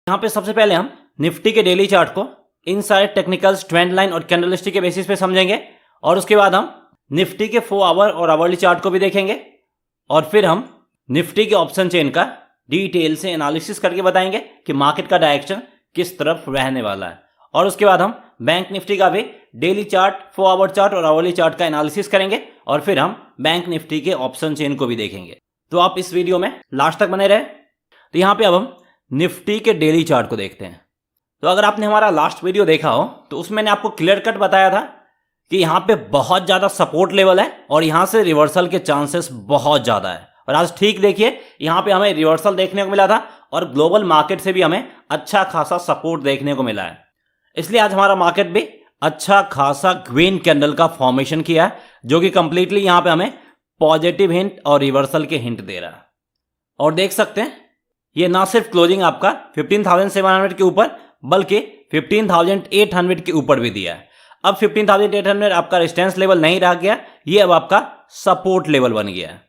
यहाँ पे सबसे पहले हम निफ्टी के डेली चार्ट को इन सारे टेक्निकल्स, ट्रेंड लाइन और कैंडलस्टिक के बेसिस पे समझेंगे और उसके बाद हम निफ्टी के 4 आवर और आवरली चार्ट को भी देखेंगे और फिर हम निफ्टी के ऑप्शन चेन का डिटेल से एनालिसिस करके बताएंगे कि मार्केट का डायरेक्शन किस तरफ रहने वाला है। और उसके बाद हम बैंक निफ्टी का भी डेली चार्ट, 4 आवर चार्ट और आवरली चार्ट का एनालिसिस करेंगे और फिर हम बैंक निफ्टी के ऑप्शन चेन को भी देखेंगे। तो आप इस वीडियो में लास्ट तक बने रहे। तो यहाँ पे अब हम निफ्टी के डेली चार्ट को देखते हैं। तो अगर आपने हमारा लास्ट वीडियो देखा हो तो उसमें मैंने आपको क्लियर कट बताया था कि यहाँ पे बहुत ज़्यादा सपोर्ट लेवल है और यहाँ से रिवर्सल के चांसेस बहुत ज़्यादा है। और आज ठीक देखिए, यहाँ पे हमें रिवर्सल देखने को मिला था और ग्लोबल मार्केट से भी हमें अच्छा खासा सपोर्ट देखने को मिला है। इसलिए आज हमारा मार्केट भी अच्छा खासा ग्रीन कैंडल का फॉर्मेशन किया है, जो कि कंप्लीटली यहाँ पे हमें पॉजिटिव हिंट और रिवर्सल के हिंट दे रहा है। और देख सकते हैं ये ना सिर्फ क्लोजिंग आपका 15,700 के ऊपर बल्कि 15,800 के ऊपर भी दिया है। अब 15,800 आपका रेजिस्टेंस लेवल नहीं रह गया, ये अब आपका सपोर्ट लेवल बन गया है।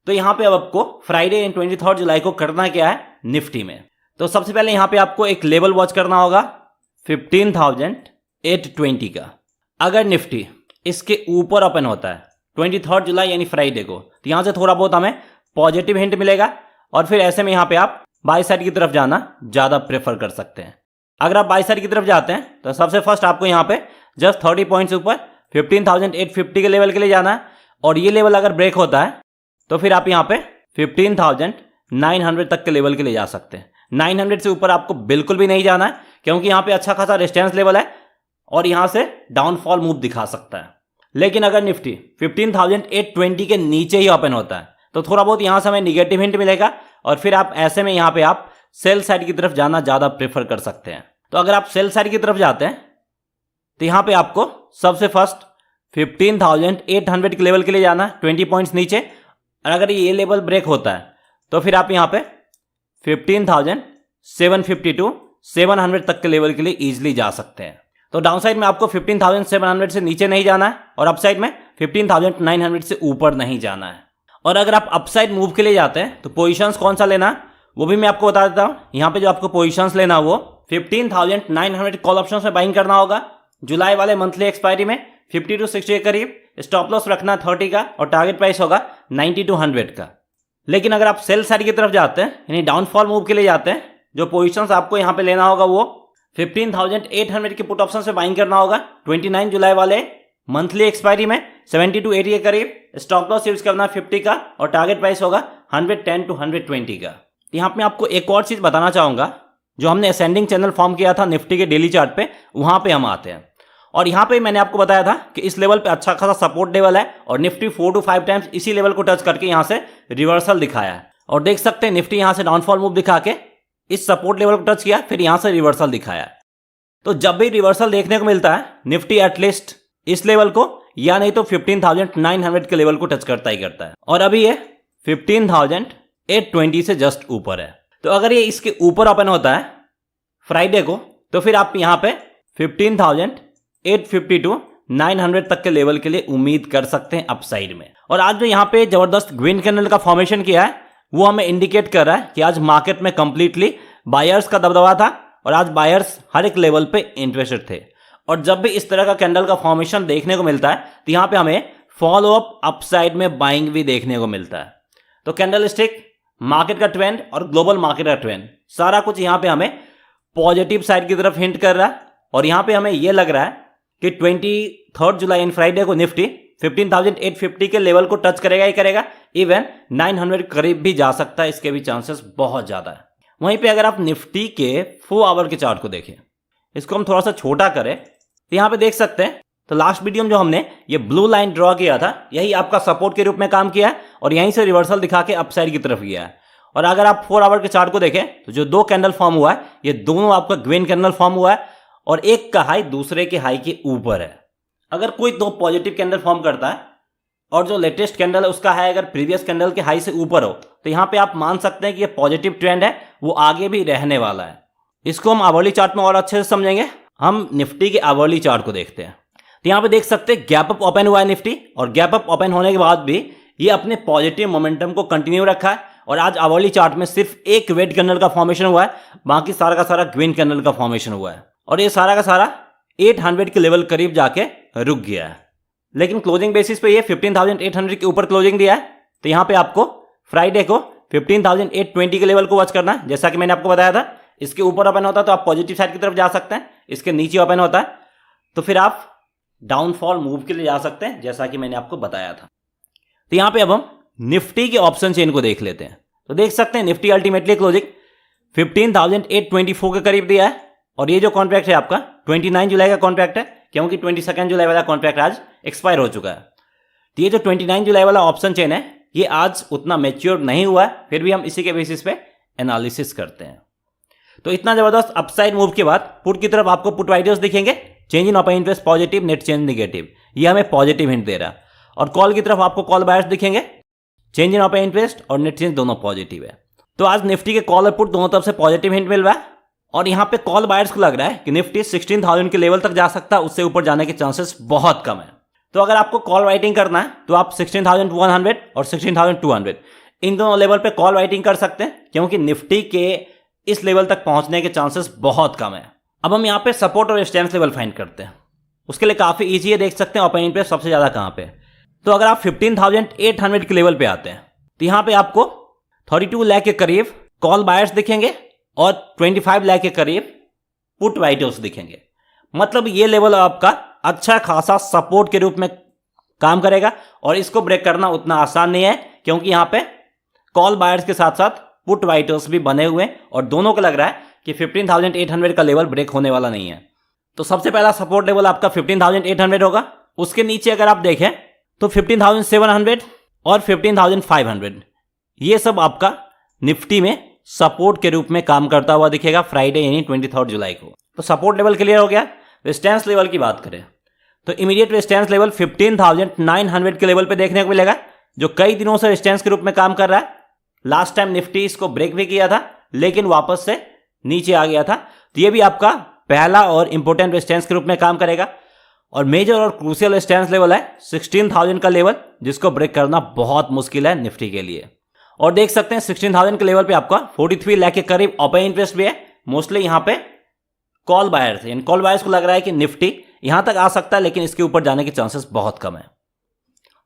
तो यहाँ पे अब आपको फ्राइडे 23 जुलाई को करना क्या है निफ्टी में। तो सबसे पहले यहाँ पे आपको एक लेवल वॉच करना होगा 15,820 का। अगर निफ्टी इसके ऊपर ओपन होता है 23 जुलाई यानी फ्राइडे को, तो यहाँ से थोड़ा बहुत हमें पॉजिटिव हिंट मिलेगा और फिर ऐसे में यहाँ पे आप बाय साइड की तरफ जाना ज़्यादा प्रेफर कर सकते हैं। अगर आप बाय साइड की तरफ जाते हैं तो सबसे फर्स्ट आपको यहाँ पे जस्ट 30 पॉइंट्स ऊपर 15,850 के लेवल के लिए जाना है और ये लेवल अगर ब्रेक होता है तो फिर आप यहाँ पे 15,900 तक के लेवल के लिए जा सकते हैं। 900 से ऊपर आपको बिल्कुल भी नहीं जाना है क्योंकि यहाँ पे अच्छा खासा रेजिस्टेंस लेवल है और यहाँ से डाउनफॉल मूव दिखा सकता है। लेकिन अगर निफ्टी 15,820 के नीचे ही ओपन होता है तो थोड़ा बहुत यहाँ से हमें निगेटिव हिंट मिलेगा और फिर आप ऐसे में यहाँ पे आप सेल साइड की तरफ जाना ज़्यादा प्रेफर कर सकते हैं। तो अगर आप सेल साइड की तरफ जाते हैं तो यहाँ पे आपको सबसे फर्स्ट 15,800 के लेवल के लिए जाना है 20 पॉइंट्स नीचे। और अगर ये लेवल ब्रेक होता है तो फिर आप यहाँ पे 15,750 700 तक के लेवल के लिए इजीली जा सकते हैं। तो डाउन साइड में आपको 15,700 से नीचे नहीं जाना है और अप साइड में 15,900 से ऊपर नहीं जाना है। और अगर आप अपसाइड मूव के लिए जाते हैं तो पोजीशंस कौन सा लेना है वो भी मैं आपको बता देता हूँ। यहाँ पे जो आपको पोजीशंस लेना है वो 15,900 कॉल ऑप्शंस में बाइंग करना होगा जुलाई वाले मंथली एक्सपायरी में 50 to 60 के करीब। स्टॉप लॉस रखना 30 का और टारगेट प्राइस होगा 90 to 100 का। लेकिन अगर आप सेल साइड की तरफ जाते हैं यानी डाउनफॉल मूव के लिए जाते हैं, जो पोजीशंस आपको यहाँ पे लेना होगा वो 15,800 के पुट ऑप्शन से बाइंग करना होगा 29 जुलाई वाले मंथली एक्सपायरी में 70 to 80 के करीब। स्टॉप लॉस यूज करना 50 का और टारगेट प्राइस होगा 110 to 120 का। यहाँ पे आपको एक और चीज बताना चाहूंगा, जो हमने असेंडिंग चैनल फॉर्म किया था निफ्टी के डेली चार्ट पे, वहां पे हम आते हैं और यहाँ पे मैंने आपको बताया था कि इस लेवल पे अच्छा खासा सपोर्ट लेवल है और निफ्टी 4 to 5 टाइम्स इसी लेवल को टच करके यहाँ से रिवर्सल दिखाया है। और देख सकते हैं निफ्टी यहाँ से डाउनफॉल मूव दिखा के इस सपोर्ट लेवल को टच किया, फिर यहाँ से रिवर्सल दिखाया है। तो जब भी रिवर्सल देखने को मिलता है निफ्टी एटलीस्ट इस लेवल को या नहीं तो 15,900 के लेवल को टच करता ही करता है और अभी ये 15,820 से जस्ट ऊपर है। तो अगर ये इसके ऊपर ओपन होता है फ्राइडे को तो फिर आप यहाँ पे 15,850 to 900 तक के लेवल के लिए उम्मीद कर सकते हैं अपसाइड में। और आज जो यहाँ पे जबरदस्त ग्रीन कैंडल का फॉर्मेशन किया है वो हमें इंडिकेट कर रहा है कि आज मार्केट में कंप्लीटली बायर्स का दबदबा था और आज बायर्स हर एक लेवल पे इंटरेस्टेड थे। और जब भी इस तरह का कैंडल का फॉर्मेशन देखने को मिलता है तो यहाँ पे हमें फॉलो अप अपसाइड में बाइंग भी देखने को मिलता है। तो कैंडल स्टिक, मार्केट का ट्रेंड और ग्लोबल मार्केट का ट्रेंड सारा कुछ यहाँ पे हमें पॉजिटिव साइड की तरफ हिंट कर रहा है। और यहाँ पे हमें यह लग रहा है कि 23 जुलाई इन फ्राइडे को निफ्टी 15,850 के लेवल को टच करेगा ही करेगा, इवन 900 करीब भी जा सकता है, इसके भी चांसेस बहुत ज्यादा है। वहीं पे अगर आप निफ्टी के 4 आवर के चार्ट को देखें, इसको हम थोड़ा सा छोटा करें तो यहाँ पे देख सकते हैं तो लास्ट वीडियो में जो हमने ये ब्लू लाइन ड्रॉ किया था यही आपका सपोर्ट के रूप में काम किया है और यहीं से रिवर्सल दिखा के अपसाइड की तरफ गया है। और अगर आप 4 आवर के चार्ट को देखें तो जो 2 कैंडल फॉर्म हुआ है ये दोनों आपका ग्रीन कैंडल फॉर्म हुआ है और एक का हाई दूसरे के हाई के ऊपर है। अगर कोई 2 पॉजिटिव कैंडल फॉर्म करता है और जो लेटेस्ट कैंडल है उसका हाई अगर प्रीवियस कैंडल के हाई से ऊपर हो तो यहाँ पे आप मान सकते हैं कि ये पॉजिटिव ट्रेंड है, वो आगे भी रहने वाला है। इसको हम आवरली चार्ट में और अच्छे से समझेंगे। हम निफ्टी के आवरली चार्ट को देखते हैं तो यहाँ पे देख सकते हैं गैप अप ओपन हुआ है निफ्टी और गैप अप ओपन होने के बाद भी ये अपने पॉजिटिव मोमेंटम को कंटिन्यू रखा है और आज आवरली चार्ट में सिर्फ एक रेड कैंडल का फॉर्मेशन हुआ है, बाकी सारा का सारा ग्रीन कैंडल का फॉर्मेशन हुआ है और ये सारा का सारा 800 के लेवल करीब जाके रुक गया है। लेकिन क्लोजिंग बेसिस पे ये 15,800 के ऊपर क्लोजिंग दिया है, तो यहाँ पे आपको फ्राइडे को 15,820 के लेवल को वॉच करना है। जैसा कि मैंने आपको बताया था, इसके ऊपर ओपन होता है तो आप पॉजिटिव साइड की तरफ जा सकते हैं, इसके नीचे ओपन होता है तो फिर आप डाउनफॉल मूव के लिए जा सकते हैं, जैसा कि मैंने आपको बताया था। तो यहाँ पे अब हम निफ्टी के ऑप्शन चेन को देख लेते हैं। तो देख सकते हैं निफ्टी अल्टीमेटली क्लोजिंग 15,824 के करीब दिया है और ये जो कॉन्ट्रैक्ट है आपका 29 जुलाई का कॉन्ट्रैक्ट है, क्योंकि 22 जुलाई वाला कॉन्ट्रैक्ट आज एक्सपायर हो चुका है। तो ये जो 29 जुलाई वाला ऑप्शन चेन है ये आज उतना मैच्योर नहीं हुआ है, फिर भी हम इसी के बेसिस पे एनालिसिस करते हैं। तो इतना जबरदस्त अपसाइड मूव के बाद पुट की तरफ आपको पुट वाइडर्स दिखेंगे, change in open interest positive, net change negative, ये हमें पॉजिटिव हिंट दे रहा है। और कॉल की तरफ आपको कॉल बायर्स दिखेंगे, चेंज इन ओपन इंटरेस्ट और नेट चेंज दोनों पॉजिटिव है। तो आज निफ्टी के कॉल और पुट दोनों तरफ से पॉजिटिव हिंट मिल रहा है और यहाँ पे कॉल बायर्स को लग रहा है कि निफ्टी 16,000 के लेवल तक जा सकता है, उससे ऊपर जाने के चांसेस बहुत कम है। तो अगर आपको कॉल राइटिंग करना है तो आप 16,100 और 16,200 इन दोनों लेवल पे कॉल राइटिंग कर सकते हैं, क्योंकि निफ्टी के इस लेवल तक पहुंचने के चांसेस बहुत कम है। अब हम यहाँ पे सपोर्ट और रेजिस्टेंस लेवल फाइंड करते हैं, उसके लिए काफी इजी है, देख सकते हैं ओपन इंटरेस्ट सबसे ज्यादा कहां पे। तो अगर आप 15,800 के लेवल पे आते हैं तो यहाँ पे आपको 32 लाख के करीब कॉल बायर्स दिखेंगे और 25 लाख के करीब पुट राइटर्स दिखेंगे। मतलब ये लेवल आपका अच्छा खासा सपोर्ट के रूप में काम करेगा और इसको ब्रेक करना उतना आसान नहीं है, क्योंकि यहाँ पे कॉल बायर्स के साथ साथ पुट राइटर्स भी बने हुए हैं और दोनों को लग रहा है कि 15,800 का लेवल ब्रेक होने वाला नहीं है। तो सबसे पहला सपोर्ट लेवल आपका 15,800 होगा, उसके नीचे अगर आप देखें तो 15,700 और 15,500 ये सब आपका निफ्टी में सपोर्ट के रूप में काम करता हुआ दिखेगा फ्राइडे यानी 23 जुलाई को। तो सपोर्ट लेवल क्लियर हो गया। रेजिस्टेंस लेवल की बात करें तो इमीडिएट रेजिस्टेंस लेवल 15,900 के लेवल पे देखने को मिलेगा, जो कई दिनों से रेजिस्टेंस के रूप में काम कर रहा है। लास्ट टाइम निफ्टी इसको ब्रेक भी किया था लेकिन वापस से नीचे आ गया था, तो ये भी आपका पहला और इंपॉर्टेंट रेजिस्टेंस के रूप में काम करेगा। और मेजर और क्रूशियल रेजिस्टेंस लेवल है 16,000 का लेवल, जिसको ब्रेक करना बहुत मुश्किल है निफ्टी के लिए। और देख सकते हैं 16,000 के लेवल पे आपका 43 लाख के करीब ओपन इंटरेस्ट भी है। मोस्टली यहाँ पे कॉल बायर्स है, इन कॉल बायर्स को लग रहा है कि निफ्टी यहां तक आ सकता है लेकिन इसके ऊपर जाने के चांसेस बहुत कम है।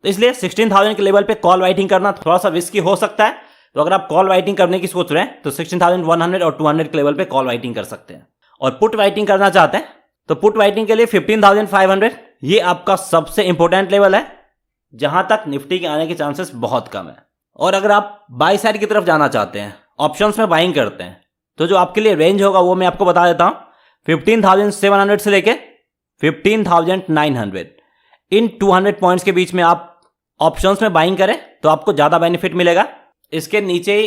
तो इसलिए 16,000 के लेवल पे कॉल राइटिंग करना थोड़ा सा रिस्की हो सकता है। तो अगर आप कॉल राइटिंग करने की सोच रहे हैं तो 16,100 और 200 के लेवल पे कॉल राइटिंग कर सकते हैं। और पुट राइटिंग करना चाहते हैं तो पुट राइटिंग के लिए 15,500 ये आपका सबसे इंपॉर्टेंट लेवल है, जहां तक निफ्टी के आने के चांसेस बहुत कम है। और अगर आप बाई साइड की तरफ जाना चाहते हैं, ऑप्शंस में बाइंग करते हैं, तो जो आपके लिए रेंज होगा वो मैं आपको बता देता हूं। 15,700 से लेके 15,900 इन 200 पॉइंट्स के बीच में आप ऑप्शंस में बाइंग करें तो आपको ज्यादा बेनिफिट मिलेगा। इसके नीचे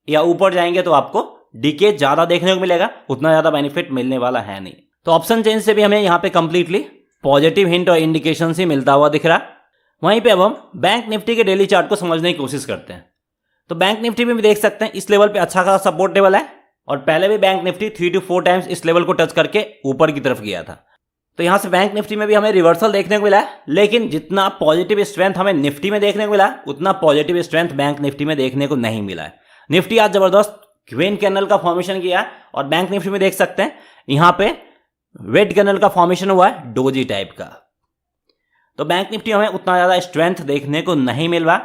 या ऊपर जाएंगे तो आपको डीके ज्यादा देखने को मिलेगा, उतना ज्यादा बेनिफिट मिलने वाला है नहीं। तो ऑप्शन चेंज से भी हमें यहाँ पे कंप्लीटली पॉजिटिव हिंट और इंडिकेशन ही मिलता हुआ दिख रहा है। वहीं पे अब हम बैंक निफ्टी के डेली चार्ट को समझने की कोशिश करते हैं। तो बैंक निफ्टी में भी देख सकते हैं इस लेवल पे अच्छा खासा सपोर्ट लेवल है और पहले भी बैंक निफ्टी 3 to 4 टाइम्स इस लेवल को टच करके ऊपर की तरफ गया था। तो यहां से बैंक निफ्टी में भी हमें रिवर्सल देखने को मिला है, लेकिन जितना पॉजिटिव स्ट्रेंथ हमें निफ्टी में देखने को मिला उतना पॉजिटिव स्ट्रेंथ बैंक निफ्टी में देखने को नहीं मिला है। निफ्टी आज जबरदस्त ग्रीन कैंडल का फॉर्मेशन किया है और बैंक निफ्टी में देख सकते हैं यहां पे रेड कैंडल का फॉर्मेशन हुआ है डोजी टाइप का। तो बैंक निफ्टी हमें उतना ज्यादा स्ट्रेंथ देखने को नहीं मिल रहा,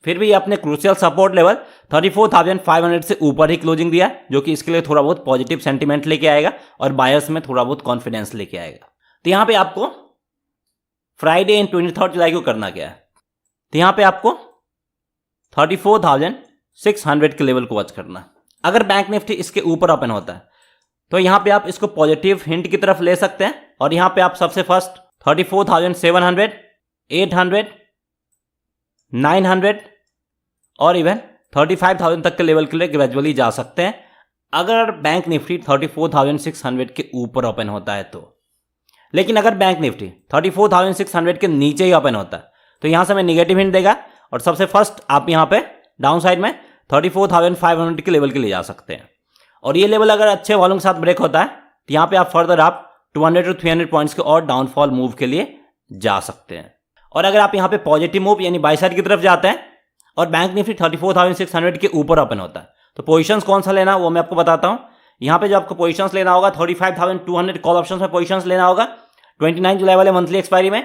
फिर भी अपने क्रूशियल सपोर्ट लेवल 34,500 से ऊपर ही क्लोजिंग दिया, जो कि इसके लिए थोड़ा बहुत पॉजिटिव सेंटीमेंट लेके आएगा और बायर्स में थोड़ा बहुत कॉन्फिडेंस लेके आएगा। तो यहां पे आपको फ्राइडे इन 23 जुलाई को करना क्या है, तो यहां पे आपको 34,600 के लेवल को वॉच करना। अगर बैंक निफ्टी इसके ऊपर ओपन होता है तो यहां पे आप इसको पॉजिटिव हिंट की तरफ ले सकते हैं और यहां पे आप सबसे फर्स्ट 34,700, 800, 900 और इवन 35,000 तक के लेवल के लिए ग्रेजुअली जा सकते हैं, अगर बैंक निफ्टी 34,600 के ऊपर ओपन होता है तो। लेकिन अगर बैंक निफ्टी 34,600 के नीचे ही ओपन होता है तो यहां से हमें निगेटिव हिंट देगा और सबसे फर्स्ट आप यहां पे डाउन साइड में 34,500 के लेवल के लिए जा सकते हैं। और ये लेवल अगर अच्छे वॉल्यूम के साथ ब्रेक होता है तो यहां पे आप फर्दर आप 200 to 300 पॉइंट्स के और डाउनफॉल मूव के लिए जा सकते हैं। और अगर आप यहां पे पॉजिटिव मूव यानी बाई साइड की तरफ जाते हैं और बैंक निफ्टी 34,600 के ऊपर ओपन होता है। तो पोजीशंस कौन सा लेना वो मैं आपको बताता हूं। यहां पे जो आपको पोजीशंस लेना होगा 35,200 कॉल ऑप्शंस में पोजीशंस लेना होगा 29 जुलाई वाले मंथली एक्सपायरी में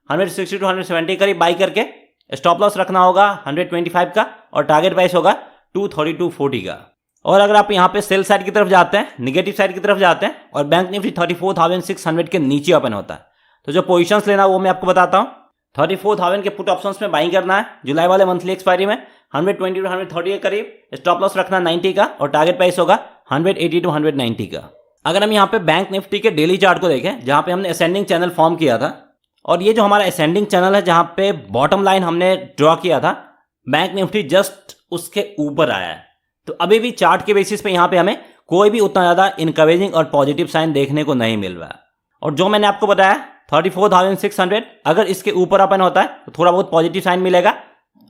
160 टू 170 करीब बाई करके स्टॉप लॉस रखना होगा 125 का और टारगेट प्राइस होगा 232.40 का। और अगर आप यहां पे सेल साइड की तरफ जाते हैं, निगेटिव साइड की तरफ जाते हैं और बैंक निफ्टी 34,600 के नीचे ओपन होता है, तो जो पोजीशंस लेना वो मैं आपको बताता हूं। 34,000 के पुट ऑप्शंस में बाइंग करना है जुलाई वाले मंथली एक्सपायरी में 120 टू 130 के करीब, स्टॉप लॉस रखना 90 का और टारगेट प्राइस होगा 180 टू 190 का। अगर हम यहाँ पे बैंक निफ्टी के डेली चार्ट को देखें जहां पे हमने असेंडिंग चैनल फॉर्म किया था, और ये जो हमारा असेंडिंग चैनल है जहां पे बॉटम लाइन हमने ड्रॉ किया था, बैंक निफ्टी जस्ट उसके ऊपर आया है। तो अभी भी चार्ट के बेसिस पे यहाँ पे हमें कोई भी उतना ज्यादा इनकरेजिंग और पॉजिटिव साइन देखने को नहीं मिल रहा है। और जो मैंने आपको बताया 34,600 अगर इसके ऊपर ओपन होता है तो थोड़ा बहुत पॉजिटिव साइन मिलेगा,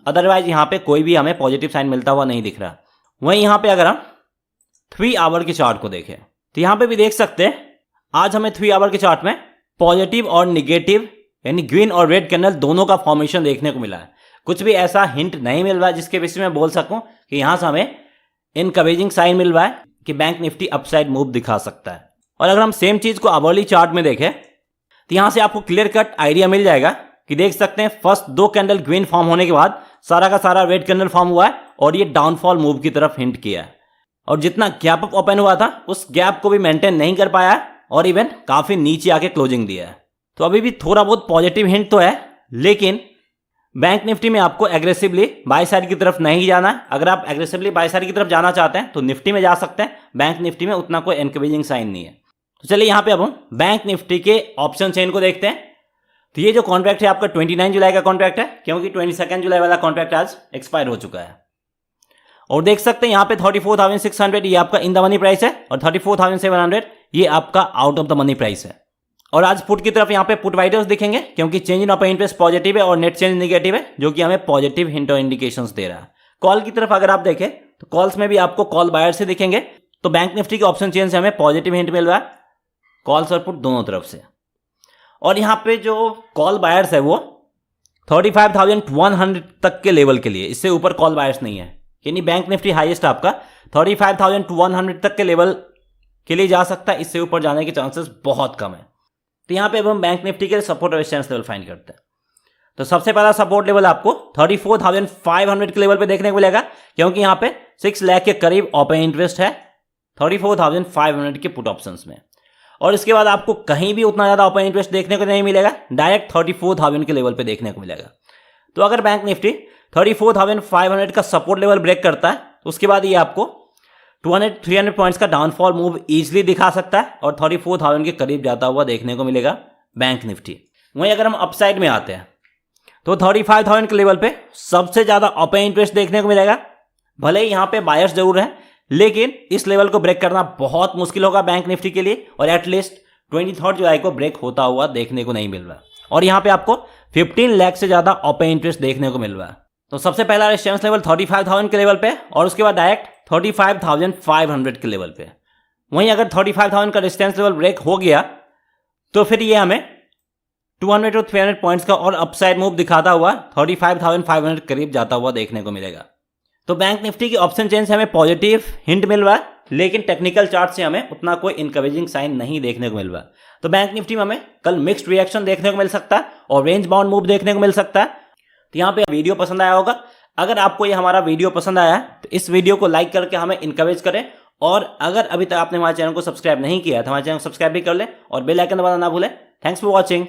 अदरवाइज यहाँ पे कोई भी हमें पॉजिटिव साइन मिलता हुआ नहीं दिख रहा। वहीं यहाँ पे अगर हम 3 आवर के चार्ट को देखें तो यहाँ पे भी देख सकते हैं आज हमें 3 आवर के चार्ट में पॉजिटिव और निगेटिव यानी ग्रीन और रेड कैंडल दोनों का फॉर्मेशन देखने को मिला है। कुछ भी ऐसा हिंट नहीं मिल रहा है जिसके बेसिस में बोल सकूं कि यहां से हमें इनकरेजिंग साइन मिल रहा है कि बैंक निफ्टी अपसाइड मूव दिखा सकता है। और अगर हम सेम चीज को आवरली चार्ट में देखें तो यहां से आपको क्लियर कट आइडिया मिल जाएगा कि देख सकते हैं फर्स्ट 2 कैंडल ग्रीन फॉर्म होने के बाद सारा का सारा रेड कैंडल फॉर्म हुआ है और ये डाउनफॉल मूव की तरफ हिंट किया है। और जितना गैप अप ओपन हुआ था उस गैप को भी मेंटेन नहीं कर पाया और इवन काफी नीचे आके क्लोजिंग दिया है। तो अभी भी थोड़ा बहुत पॉजिटिव हिंट तो है, लेकिन बैंक निफ्टी में आपको एग्रेसिवली बाय साइड की तरफ नहीं जाना है। अगर आप एग्रेसिवली बाय साइड की तरफ जाना चाहते हैं तो निफ्टी में जा सकते हैं, बैंक निफ्टी में उतना कोई एनकरेजिंग साइन नहीं है। तो चलिए यहाँ पे अब हम बैंक निफ्टी के ऑप्शन चेन को देखते हैं। तो ये जो कॉन्ट्रैक्ट है आपका 29 जुलाई का कॉन्ट्रैक्ट है, क्योंकि 22 जुलाई वाला कॉन्ट्रैक्ट आज एक्सपायर हो चुका है। और देख सकते हैं यहाँ पे 34,600 ये आपका इन द मनी प्राइस है और 34,700 ये आपका out of the money price है। और आज पुट की तरफ यहाँ पे पुट वाइडर्स दिखेंगे क्योंकि change in open interest positive है और नेट चेंज नेगेटिव है, जो कि हमें पॉजिटिव हिंट और इंडिकेशंस दे रहा है। कॉल की तरफ अगर आप देखें तो कॉल्स में भी आपको कॉल बायर से दिखेंगे। तो बैंक निफ्टी के ऑप्शन चेन से हमें पॉजिटिव हिंट मिल रहा है कॉल्स और पुट दोनों तरफ से। और यहाँ पे जो कॉल बायर्स है वो 35,100 तक के लेवल के लिए, इससे ऊपर कॉल बायर्स नहीं है। यानी बैंक निफ्टी हाईएस्ट आपका 35,100 तक के लेवल के लिए जा सकता है, इससे ऊपर जाने के चांसेस बहुत कम है। तो यहाँ पे अब हम बैंक निफ्टी के सपोर्ट और रेजिस्टेंस लेवल फाइंड करते हैं। तो सबसे पहला सपोर्ट लेवल आपको 34,500 के लेवल पे देखने को मिलेगा, क्योंकि यहाँ पे 6 लाख के करीब ओपन इंटरेस्ट है 34,500 के पुट ऑप्शंस में। और इसके बाद आपको कहीं भी उतना ज्यादा ओपन इंटरेस्ट देखने को नहीं मिलेगा, डायरेक्ट 34,000 के लेवल पे देखने को मिलेगा। तो अगर बैंक निफ्टी 34,500 का सपोर्ट लेवल ब्रेक करता है तो उसके बाद ये आपको 200-300 पॉइंट्स का डाउनफॉल मूव इजीली दिखा सकता है और 34,000 के करीब जाता हुआ देखने को मिलेगा बैंक निफ्टी। वहीं अगर हम अपसाइड में आते हैं तो 35,000 के लेवल पे सबसे ज्यादा ओपन इंटरेस्ट देखने को मिलेगा। भले ही यहाँ पे बायर्स जरूर हैं, लेकिन इस लेवल को ब्रेक करना बहुत मुश्किल होगा बैंक निफ्टी के लिए और एटलीस्ट 23 जुलाई को ब्रेक होता हुआ देखने को नहीं मिल रहा। और यहाँ पे आपको 15 लाख से ज्यादा ओपन इंटरेस्ट देखने को मिल रहा है। तो सबसे पहला रेजिस्टेंस लेवल 35,000 के लेवल पे और उसके बाद डायरेक्ट 35,500 के लेवल पे। वहीं अगर 35,000 का रेजिस्टेंस लेवल ब्रेक हो गया तो फिर ये हमें 200-300 पॉइंट्स का और अपसाइड मूव दिखाता हुआ 35,500 करीब जाता हुआ देखने को मिलेगा। तो बैंक निफ्टी की ऑप्शन चेन से हमें पॉजिटिव हिंट मिल रहा है, लेकिन टेक्निकल चार्ट से हमें उतना कोई इनकरेजिंग साइन नहीं देखने को मिल रहा है। तो बैंक निफ्टी में हमें कल मिक्स्ड रिएक्शन देखने को मिल सकता है और रेंज बाउंड मूव देखने को मिल सकता है। तो यहाँ पे वीडियो पसंद आया होगा। अगर आपको ये हमारा वीडियो पसंद आया है तो इस वीडियो को लाइक करके हमें इनकरेज करें, और अगर अभी तक आपने हमारे चैनल को सब्सक्राइब नहीं किया है तो हमारे चैनल को सब्सक्राइब भी कर ले और बेल आइकन दबाना ना भूलें। Thanks for watching.